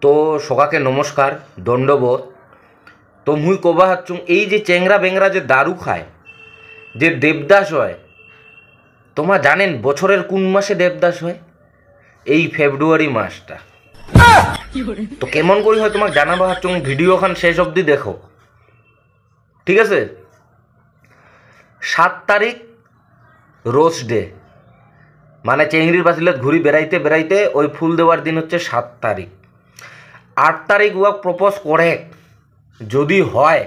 তো সকাকে নমস্কার দণ্ডবোধ। তো মুই কবা হাচ্ছুং এই যে চেংরা বেংরা যে দারু খায়, যে দেবদাস হয়, তোমরা জানেন বছরের কোন মাসে দেবদাস হয়? এই ফেব্রুয়ারি মাসটা। তো কেমন করি হয় তোমাকে জানাবো হাচ্ছুং, ভিডিও খান শেষ অবধি দেখো, ঠিক আছে? 7 তারিখ রোজ ডে, মানে চেংড়ির বাসিলত ঘুরি বেড়াইতে বেড়াইতে ওই ফুল দেওয়ার দিন হচ্ছে 7 তারিখ। 8 তারিখ ওয়াক প্রপোজ করে, যদি হয়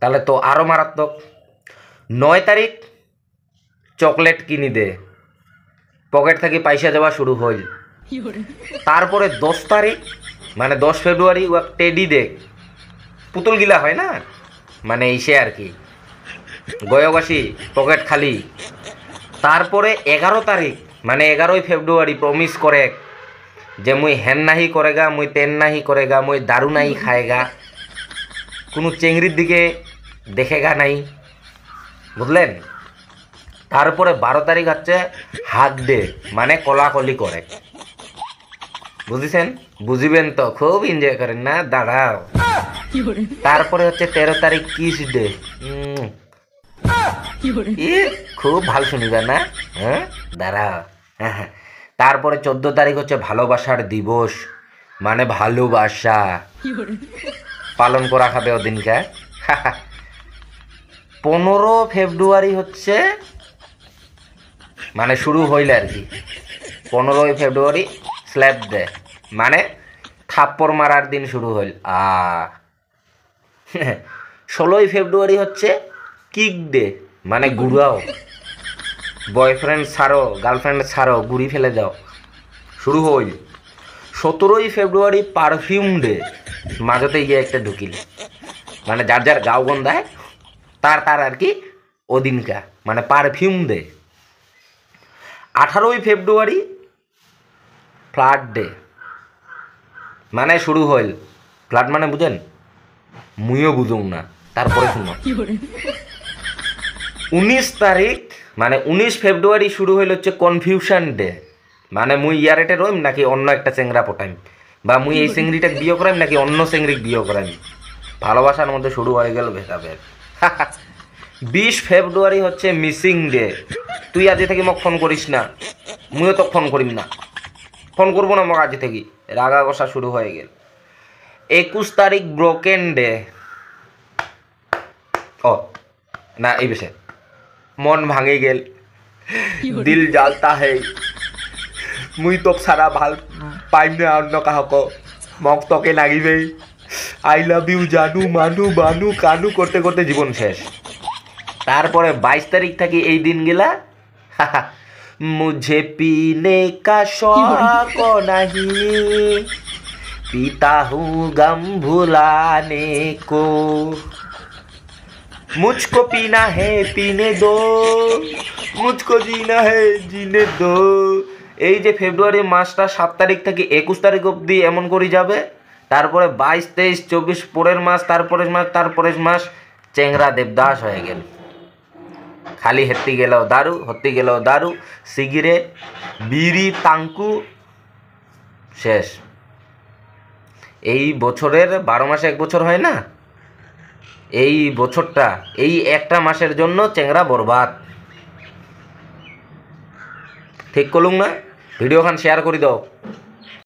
তাহলে তো আরও মারাত্মক। 9 তারিখ চকলেট কিনি দে, পকেট থেকে পয়সা যাওয়া শুরু হইল। তারপরে 10 তারিখ মানে 10 ফেব্রুয়ারি ওয়াক টেডি দে, পুতুল গিলা হয় না, মানে ইসে আর কি, গয়বাসী পকেট খালি। তারপরে 11 তারিখ মানে 11ই ফেব্রুয়ারি প্রমিস করে যে মুই হেন নাহি করেগা, মুই তেন নাহি করেগা, মুই দারু নাই খায়েগা, কোনো চেংড়ির দিকে দেখেগা নাই, বুঝলেন? তারপরে 12 তারিখ হচ্ছে হাত ডে, মানে কলাকলি করে, বুঝেছেন? বুঝিবেন তো, খুব এনজয় করেন না, দাঁড়াও। তারপরে হচ্ছে 13 তারিখ কিস ডে, খুব ভালো শুনিবে না, হ্যাঁ দাঁড়াও। তারপরে 14 তারিখ হচ্ছে ভালোবাসার দিবস, মানে ভালোবাসা পালন করা খাবে ওদিনকে। 15 ফেব্রুয়ারি হচ্ছে মানে শুরু হইলে আর কি, 15ই ফেব্রুয়ারি স্ল্যাপ ডে, মানে থাপ্পড় মারার দিন শুরু হইল। 16ই ফেব্রুয়ারি হচ্ছে কিক ডে, মানে ঘুরাও, বয়ফ্রেন্ড ছাড়ো গার্লফ্রেন্ড ছাড়ো, ঘুরি ফেলে যাও, শুরু হইল। 17ই ফেব্রুয়ারি পারফিউম ডে, মাঝতে গিয়ে একটা ঢুকিল, মানে যার যার গাও গন্ধায় তার আর কি ওদিনকা, মানে পারফিউম ডে। 18ই ফেব্রুয়ারি ফ্লাড ডে, মানে শুরু হইল। ফ্লাড মানে বুঝেন? মুইও বুঝুম না, তারপরে শুনো। 19 তারিখ মানে 19 ফেব্রুয়ারি শুরু হইল হচ্ছে কনফিউশন ডে, মানে মুই ইয়ারেটে রইম নাকি অন্য একটা চেংরা পটাইম, বা মুই এই চেংড়িটাকে বিয়ে করাইম নাকি অন্য চেংড়িকে বিয়ে করাইম, ভালোবাসার মধ্যে শুরু হয়ে গেল ভেদাভেদ। 20 ফেব্রুয়ারি হচ্ছে মিসিং ডে, তুই আজ থেকে মোক ফোন করিস না, মুইও তো ফোন করিম না, ফোন করবো না মোক আজ থেকে, রাগা কষা শুরু হয়ে গেল। 21 তারিখ ব্রোকেন ডে, ও না এই বিষয়ে মন ভাঙে গেল, দিল জ্বালতা হে, মুই তোক সারা ভাল পাইম না অন্য কাহক, মক তোকে লাগিবে, আই লাভ ইউ জানু মানু বানু কানু করতে করতে জীবন শেষ। তারপরে 22 তারিখ থাকি এই দিন গেলা, মুঝে পিনে কা শौक नहीं, पीता हूँ गम भुलाने को, मुझको पीना है पीने दो, मुझको जीना है जीने दो। এই যে ফেব্রুয়ারি মাসটা 7 তারিখ থেকে 21 তারিখ অবধি এমন করে যাবে। তারপরে 22, 23, 24 পরের মাস, তারপরের মাস চেংরা দেবদাস হয়ে গেল, খালি হেঁটে গেলেও দারু, সিগারেট বিড়ি তাঙ্কু, শেষ। এই বছরের 12 মাসে 1 বছর হয় না, এই বছরটা এই একটা মাসের জন্য চেংরা বরবাদ। ঠিক করলুম না? ভিডিও খান শেয়ার করে দাও।